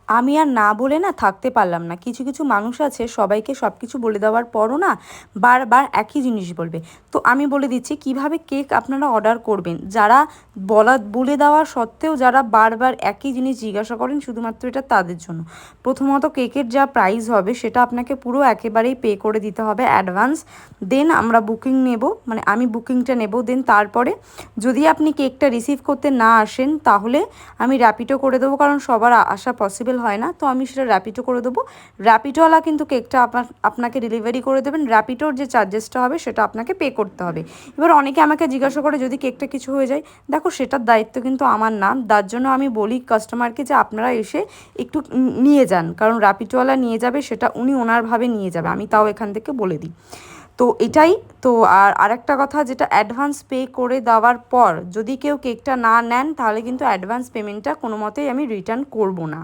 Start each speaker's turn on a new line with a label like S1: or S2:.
S1: আমি আর না বলে না থাকতে পারলাম না। কিছু কিছু মানুষ আছে সবাইকে সব কিছু বলে দেওয়ার পরও না বারবার একই জিনিস বলবে। তো আমি বলে দিচ্ছি কিভাবে কেক আপনারা অর্ডার করবেন। যারা বলে দেওয়া সত্ত্বেও যারা বারবার একই জিনিস জিজ্ঞাসা করেন, শুধুমাত্র এটা তাদের জন্য। প্রথমত কেকের যা প্রাইস হবে সেটা আপনাকে পুরো একেবারেই পে করে দিতে হবে অ্যাডভান্স। দেন আমরা বুকিং নেব, মানে আমি বুকিংটা নেব। দেন তারপরে যদি আপনি কেকটা রিসিভ করতে না আসেন তাহলে আমি র্যাপিডো করে দেবো, কারণ সবার আসা পসিবল হয় না। তো আমি সেটা র্যাপিডো করে দেবো। র্যাপিডোওয়ালা কিন্তু কেকটা আপনাকে ডেলিভারি করে দেবেন। র্যাপিডোর যে চার্জেসটা হবে সেটা আপনাকে পে করতে হবে। এবার অনেকে আমাকে জিজ্ঞাসা করে যদি কেকটা কিছু হয়ে যায়, দেখো সেটার দায়িত্ব কিন্তু আমার না। তার জন্য আমি বলি কাস্টমারকে যে আপনারা এসে একটু নিয়ে যান, কারণ র্যাপিডোওয়ালা নিয়ে যাবে সেটা উনি ওনারভাবে নিয়ে যাবে, আমি তাও এখান থেকে বলে দিই। তো এটাই। তো আর আরেকটা কথা, যেটা অ্যাডভান্স পে করে দেওয়ার পর যদি কেউ কেকটা না নেন তাহলে কিন্তু অ্যাডভান্স পেমেন্টটা কোনো মতেই আমি রিটার্ন করব না।